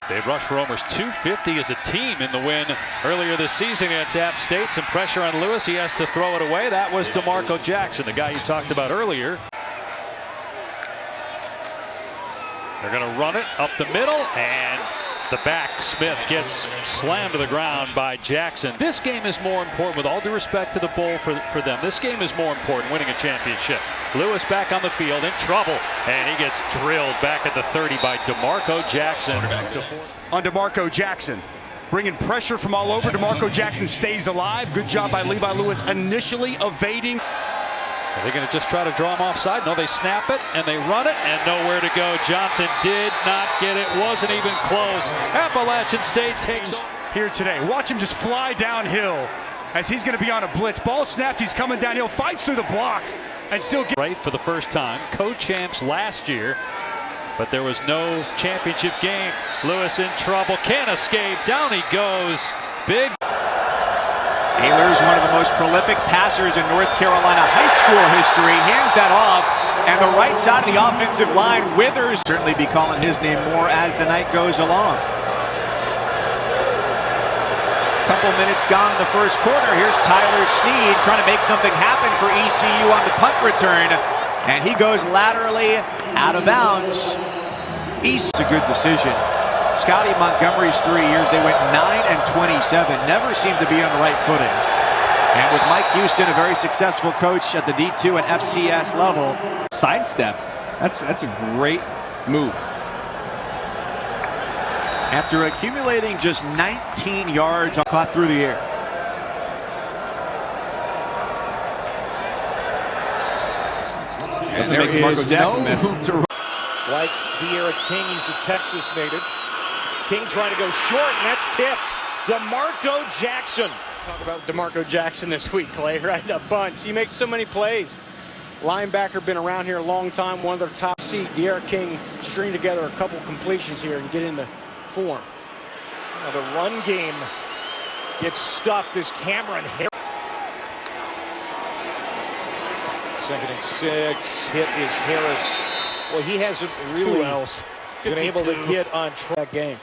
They rushed for almost 250 as a team in the win earlier this season against App State. Some pressure on Lewis. He has to throw it away. That was DeMarco Jackson, the guy you talked about earlier. They're going to run it up the middle, and the back, Smith, gets slammed to the ground by Jackson. This game is more important, with all due respect to the bowl for them. This game is more important, winning a championship. Lewis back on the field, in trouble, and he gets drilled back at the 30 by DeMarco Jackson. On DeMarco Jackson, bringing pressure from all over. DeMarco Jackson stays alive. Good job by Levi Lewis initially evading. Are they going to just try to draw him offside? No, they snap it, and they run it, and nowhere to go. Johnson did not get it. Wasn't even close. Appalachian State takes here today. Watch him just fly downhill as he's going to be on a blitz. Ball snapped. He's coming downhill. Fights through the block and still get right for the first time. Co-champs last year, but there was no championship game. Lewis in trouble. Can't escape. Down he goes. Big. Taylor's one of the most prolific passers in North Carolina high school history. Hands that off, and the right side of the offensive line, Withers, certainly be calling his name more as the night goes along. Couple minutes gone in the first quarter. Here's Tyler Snead trying to make something happen for ECU on the punt return, and he goes laterally out of bounds. It's a good decision. Scotty Montgomery's 3 years, they went 9-27, never seemed to be on the right footing. And with Mike Houston, a very successful coach at the D2 and FCS level. Sidestep, that's a great move. After accumulating just 19 yards, caught through the air. Doesn't make Marco Jackson miss. Like De'Ara King, he's a Texas native. King trying to go short, and that's tipped. DeMarco Jackson. Talk about DeMarco Jackson this week, Clay, right? A bunch. He makes so many plays. Linebacker, been around here a long time, one of their top. See De'Ara King string together a couple completions here and get into form. Now the run game gets stuffed as Cameron Harris. 2nd and 6. Hit is Harris. Well, he hasn't really been able to get on track game.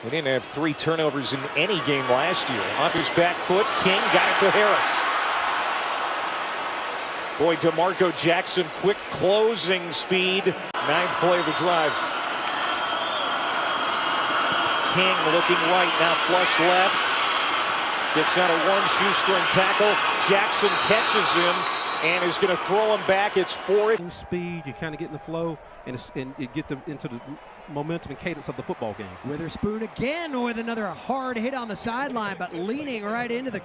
He didn't have 3 turnovers in any game last year. Off his back foot, King got it to Harris. Boy, DeMarco Jackson, quick closing speed. 9th play of the drive. King looking right, now flush left. Gets out a 1 shoestring tackle. Jackson catches him and is going to throw him back. It's 4th. Speed, you kind of get in the flow, and you get into the momentum and cadence of the football game. Witherspoon again with another hard hit on the sideline, but leaning right into the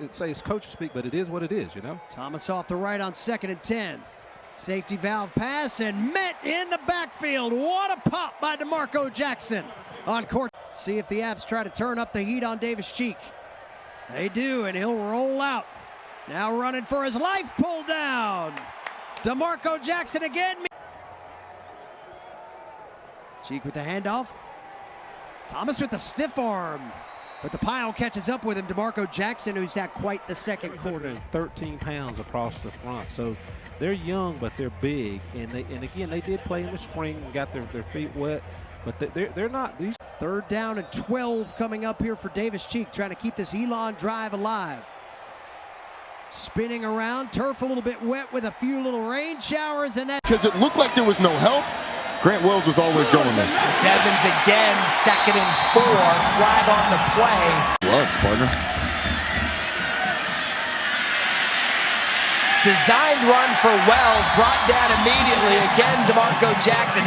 Say it's coach speak, but it is what it is, you know. Thomas off the right on 2nd and 10. Safety valve pass and met in the backfield. What a pop by DeMarco Jackson on court. See if the Apps try to turn up the heat on Davis Cheek. They do, and he'll roll out. Now running for his life, pulled down. DeMarco Jackson again. Cheek with the handoff. Thomas with the stiff arm. But the pile catches up with him. DeMarco Jackson, who's had quite the second quarter. 13 pounds across the front. So they're young, but they're big. And again, they did play in the spring and got their feet wet. But they're not. These 3rd down and 12 coming up here for Davis Cheek, trying to keep this Elon drive alive. Spinning around, turf a little bit wet with a few little rain showers, and that because it looked like there was no help. Grant Wells was always going there. It's Evans again, 2nd and 4, flag on the play. Lugs, partner. Designed run for Wells, brought down immediately. Again, DeMarco Jackson.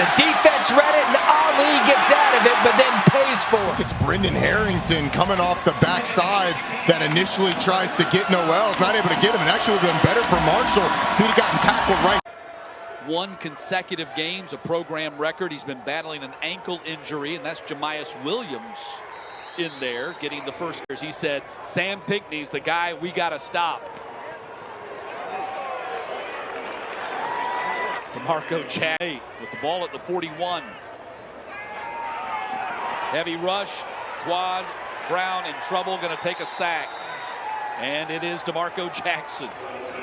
The defense read it, and Ali gets out of it, but then pays for it. It's Brendan Harrington coming off the backside that initially tries to get Noel's, not able to get him. It actually would have been better for Marshall. He'd have gotten tackled right. 1 consecutive games, a program record. He's been battling an ankle injury, and that's Jamias Williams in there getting the first. He said, Sam Pinckney's the guy we got to stop. DeMarco Jackson with the ball at the 41. Heavy rush, quad, Brown in trouble, going to take a sack. And it is DeMarco Jackson,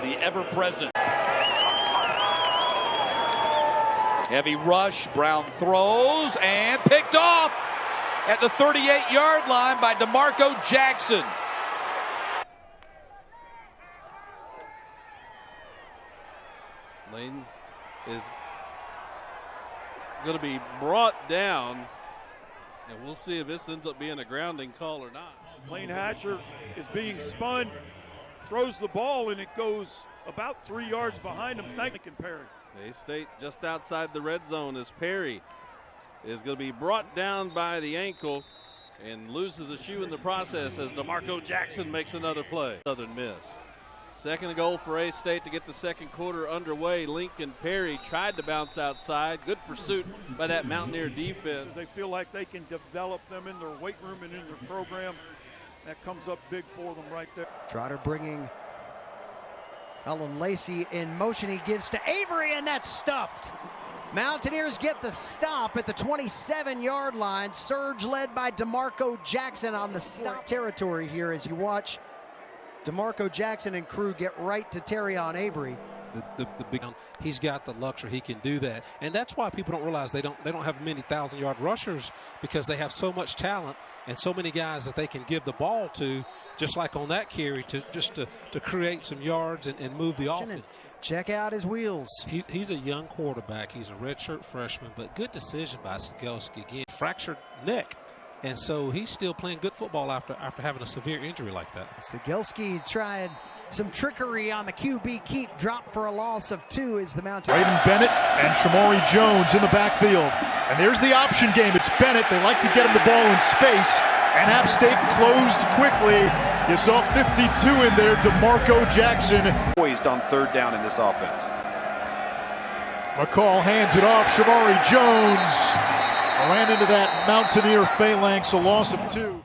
the ever-present. Heavy rush. Brown throws and picked off at the 38-yard line by DeMarco Jackson. Lane is going to be brought down, and we'll see if this ends up being a grounding call or not. Lane Hatcher is being spun, throws the ball, and it goes about 3 yards behind him. Thanking Perry. K-State just outside the red zone as Perry is going to be brought down by the ankle and loses a shoe in the process as DeMarco Jackson makes another play. Southern Miss. Second goal for A-State to get the second quarter underway. Lincoln Perry tried to bounce outside. Good pursuit by that Mountaineer defense. They feel like they can develop them in their weight room and in their program. That comes up big for them right there. Trotter bringing Ellen Lacey in motion. He gives to Avery, and that's stuffed. Mountaineers get the stop at the 27-yard line. Surge led by DeMarco Jackson on the stop territory here as you watch DeMarco Jackson and crew get right to Terrion Avery. The big, he's got the luxury, he can do that, and that's why people don't realize they don't have many 1,000-yard rushers, because they have so much talent and so many guys that they can give the ball to, just like on that carry, to create some yards and move the offense. Check out his wheels. He's a young quarterback. He's a redshirt freshman, but good decision by Sigelski. Again, fractured neck, and so he's still playing good football after having a severe injury like that. Sigelski tried some trickery on the QB keep, drop for a loss of 2 as the Mountaineers. Braden Bennett and Shamari Jones in the backfield. And there's the option game. It's Bennett. They like to get him the ball in space. And App State closed quickly. You saw 52 in there. DeMarco Jackson. Poised on third down in this offense. McCall hands it off. Shamari Jones ran into that Mountaineer phalanx, a loss of 2.